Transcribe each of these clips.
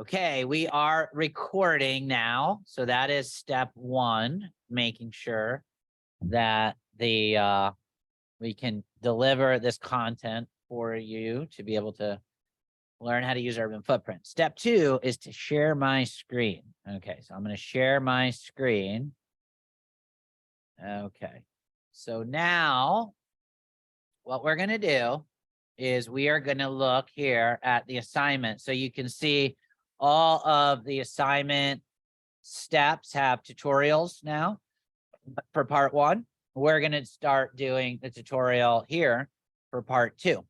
Okay, we are recording now. So that is step one, making sure that we can deliver this content for you to be able to learn how to use Urban Footprint. Step two is to share my screen. Okay, so I'm going to share my screen. Okay, so now what we're going to do is we are going to look here at the assignment. So you can see all of the assignment steps have tutorials now for part one. We're going to start doing the tutorial here for part two.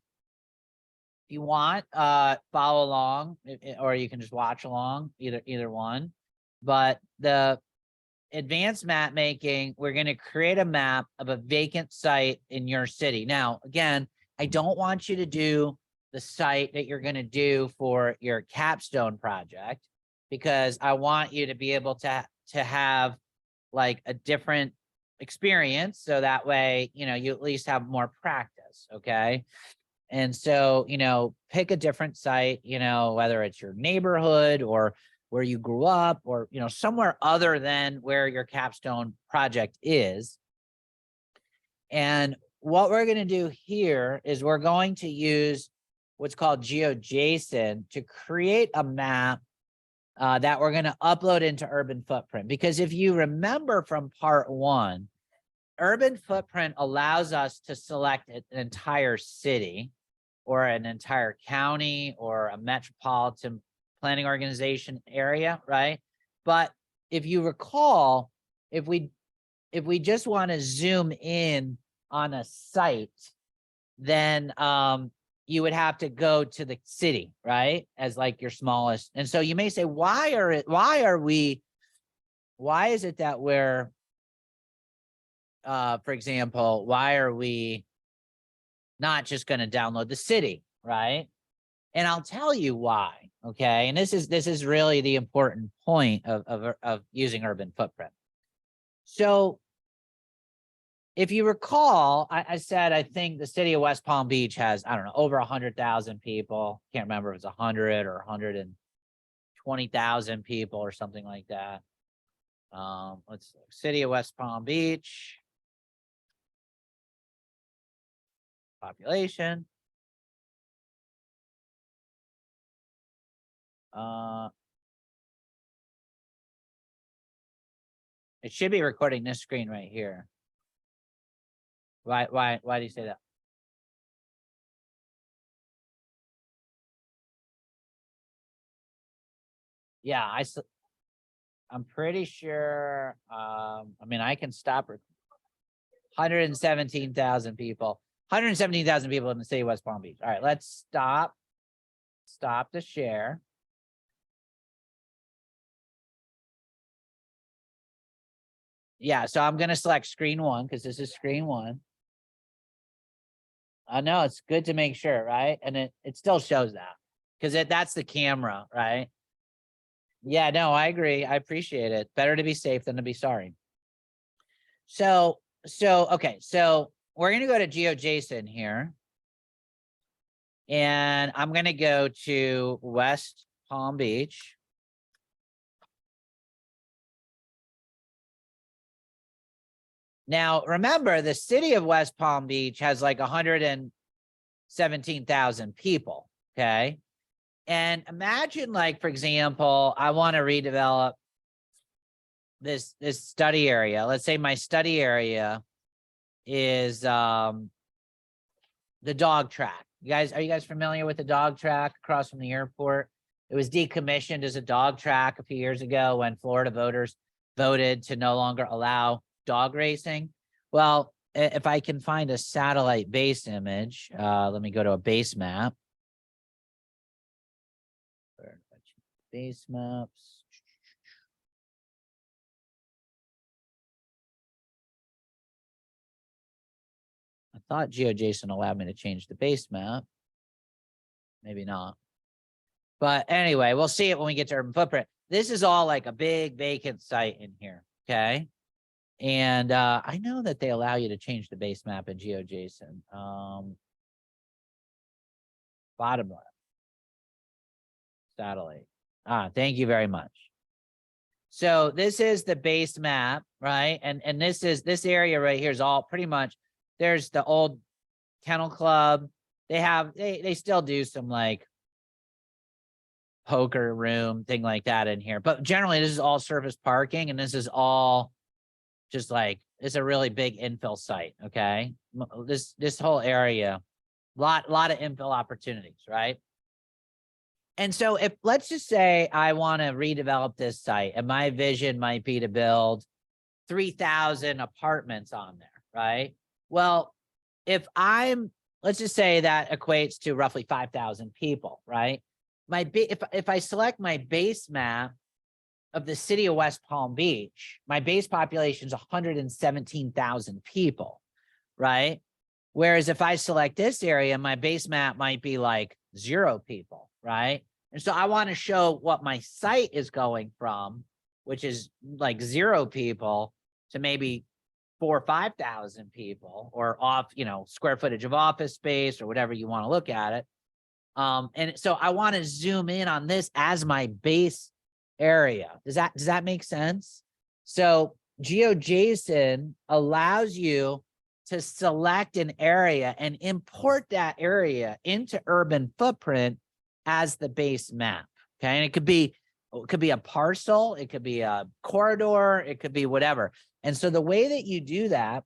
If you want, follow along, or you can just watch along, either one. But the advanced map making, we're going to create a map of a vacant site in your city. Now, again, I don't want you to do the site that you're going to do for your capstone project, because I want you to be able to have like a different experience. So that way, you at least have more practice. Okay. And so, pick a different site, whether it's your neighborhood or where you grew up, or, somewhere other than where your capstone project is. And what we're going to do here is we're going to use what's called GeoJSON to create a map that we're going to upload into Urban Footprint. Because if you remember from part one, Urban Footprint allows us to select an entire city or an entire county or a metropolitan planning organization area, right? But if you recall, if we just want to zoom in on a site, then you would have to go to the city, right? As like your smallest. And so you may say, why is it that we're, for example, why are we not just going to download the city, right? And I'll tell you why. Okay. And this is really the important point of using Urban Footprint. So if you recall, I said, I think the city of West Palm Beach has, I don't know, over 100,000 people. Can't remember if it's 100 or 120,000 people or something like that. Let's look. City of West Palm Beach. Population. It should be recording this screen right here. Why do you say that? Yeah, I'm pretty sure. I mean, I can stop. 117,000 people. 117,000 people in the city of West Palm Beach. All right, let's stop. Stop the share. Yeah, so I'm gonna select screen one because this is screen one. I know it's good to make sure, right? And it still shows that because that's the camera, right? Yeah, no, I agree. I appreciate it. Better to be safe than to be sorry. So okay, so we're gonna go to GeoJSON here. And I'm gonna go to West Palm Beach. Now, remember, the city of West Palm Beach has like 117,000 people, okay? And imagine, like, for example, I want to redevelop this study area. Let's say my study area is the dog track. Are you guys familiar with the dog track across from the airport? It was decommissioned as a dog track a few years ago when Florida voters voted to no longer allow dog racing. Well, if I can find a satellite base image, let me go to a base map. Base maps. I thought GeoJSON allowed me to change the base map. Maybe not. But anyway, we'll see it when we get to Urban Footprint. This is all like a big vacant site in here, okay? And I know that they allow you to change the base map in GeoJSON. Bottom left. Satellite. Thank you very much. So this is the base map, right? And this area right here is all pretty much, there's the old kennel club. They still do some like poker room thing like that in here, but generally this is all surface parking, and this is all just like, it's a really big infill site. Okay, this whole area, lot of infill opportunities, right? And so if, let's just say I want to redevelop this site, and my vision might be to build 3,000 apartments on there, right? Well, if let's just say that equates to roughly 5,000 people, right? If I select my base map of the city of West Palm Beach, my base population is 117,000 people, right? Whereas if I select this area, my base map might be like 0 people, right? And so I want to show what my site is going from, which is like 0 people, to maybe 4,000 or 5,000 people, or square footage of office space, or whatever you want to look at it. And so I want to zoom in on this as my base area. Does that make sense? So GeoJSON allows you to select an area and import that area into Urban Footprint as the base map. Okay, and it could be a parcel, it could be a corridor, it could be whatever. And so the way that you do that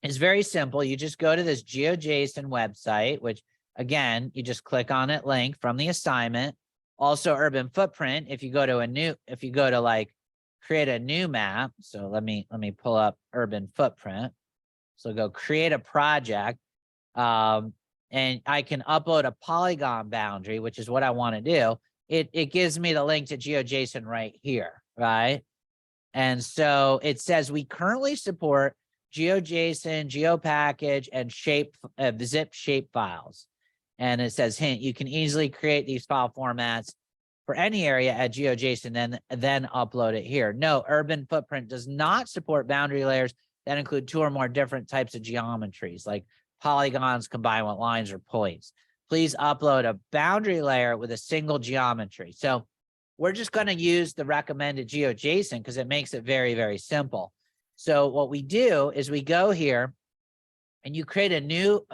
is very simple. You just go to this GeoJSON website, which again, you just click on it, link from the assignment. Also Urban Footprint, if you go to like create a new map. So let me pull up Urban Footprint. So go create a project. And I can upload a polygon boundary, which is what I want to do. It gives me the link to GeoJSON right here, right? And so it says we currently support GeoJSON, GeoPackage, and zip shape files. And it says, hint, you can easily create these file formats for any area at GeoJSON, then upload it here. No, Urban Footprint does not support boundary layers that include 2 or more different types of geometries, like polygons combined with lines or points. Please upload a boundary layer with a single geometry. So we're just going to use the recommended GeoJSON because it makes it very, very simple. So what we do is we go here and you create a new,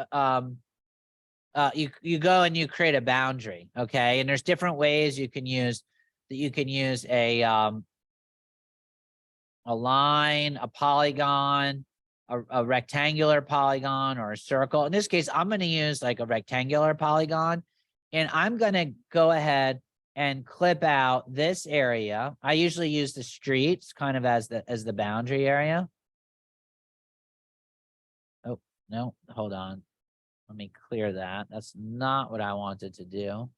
you go and you create a boundary. Okay. And there's different ways you can use a line, a polygon, a rectangular polygon, or a circle. In this case, I'm going to use like a rectangular polygon, and I'm going to go ahead and clip out this area. I usually use the streets kind of as the boundary area. Oh, no, hold on. Let me clear that. That's not what I wanted to do.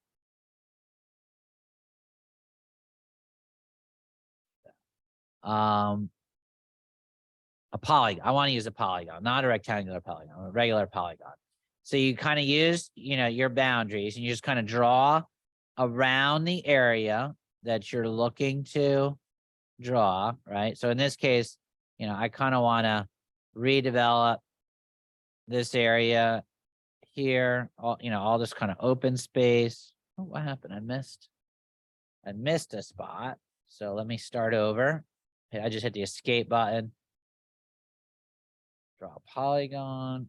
A polygon. I want to use a polygon, not a rectangular polygon, a regular polygon. So you kind of use, your boundaries, and you just kind of draw around the area that you're looking to draw, right? So in this case, I kind of want to redevelop this area here, all this kind of open space. Oh, what happened? I missed a spot. So let me start over. I just hit the escape button. Draw a polygon.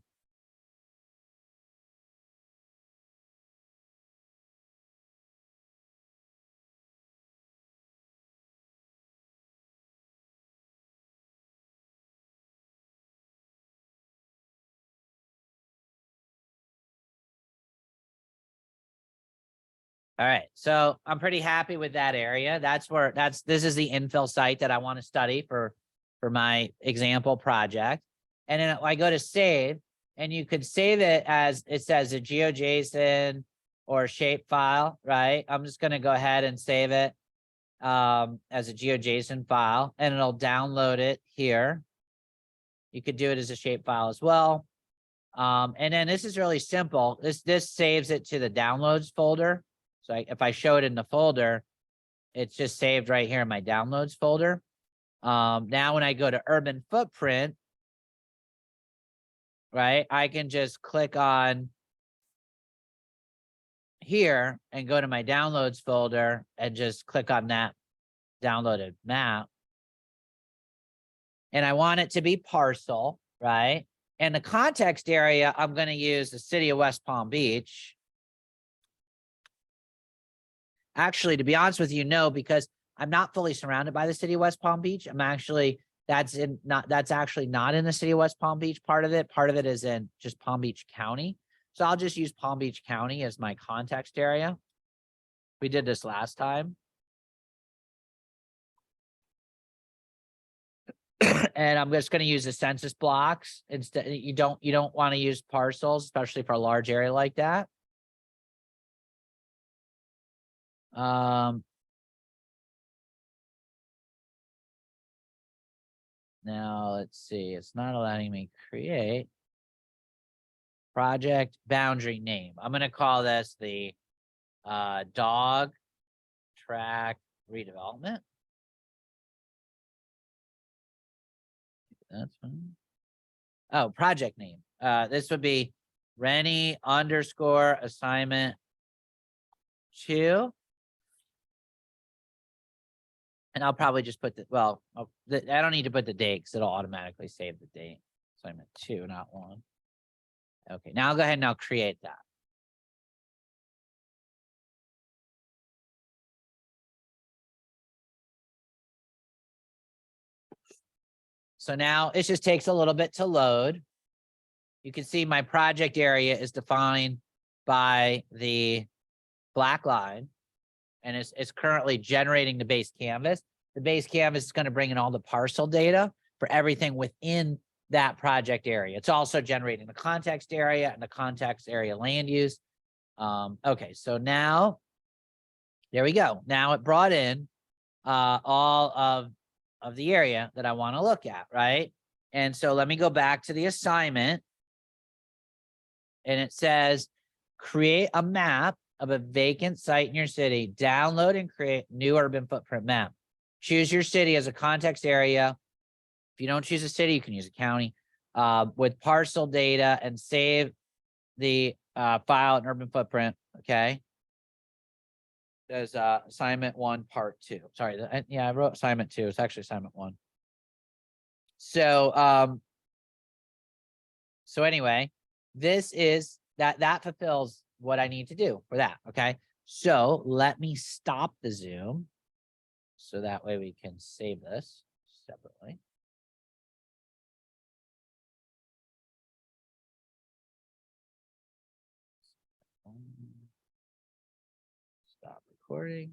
All right, so I'm pretty happy with that area. This is the infill site that I want to study for my example project. And then I go to save, and you could save it as it says a GeoJSON or shapefile, right? I'm just going to go ahead and save it as a GeoJSON file, and it'll download it here. You could do it as a shapefile as well. And then this is really simple. This saves it to the downloads folder. So if I show it in the folder, it's just saved right here in my downloads folder. Now when I go to Urban Footprint, right, I can just click on here and go to my downloads folder and just click on that downloaded map. And I want it to be parcel, right? And the context area, I'm going to use the city of West Palm Beach. Actually, to be honest with you, no, because I'm not fully surrounded by the city of West Palm Beach. I'm actually, that's actually not in the city of West Palm Beach part of it. Part of it is in just Palm Beach County. So I'll just use Palm Beach County as my context area. We did this last time. And I'm just going to use the census blocks instead. You don't want to use parcels, especially for a large area like that. Now let's see, it's not letting me create project boundary name. I'm going to call this the dog track redevelopment. That's fine. Oh, project name. This would be Rennie underscore assignment 2. And I'll probably just put the, well, I don't need to put the date because it'll automatically save the date. Assignment 2, not 1. Okay, now I'll go ahead and I'll create that. So now it just takes a little bit to load. You can see my project area is defined by the black line, and it's currently generating the base canvas. The base canvas is going to bring in all the parcel data for everything within that project area. It's also generating the context area and the context area land use. Okay, so now, there we go. Now it brought in all of the area that I want to look at, right? And so let me go back to the assignment. And it says, create a map of a vacant site in your city, download and create new urban footprint map. Choose your city as a context area. If you don't choose a city, you can use a county with parcel data and save the file in urban footprint. Okay. There's assignment 1, part 2. Sorry. Yeah, I wrote assignment 2. It's actually assignment 1. So, so anyway, this is that fulfills what I need to do for that. Okay. So let me stop the Zoom. So that way we can save this separately. Stop recording.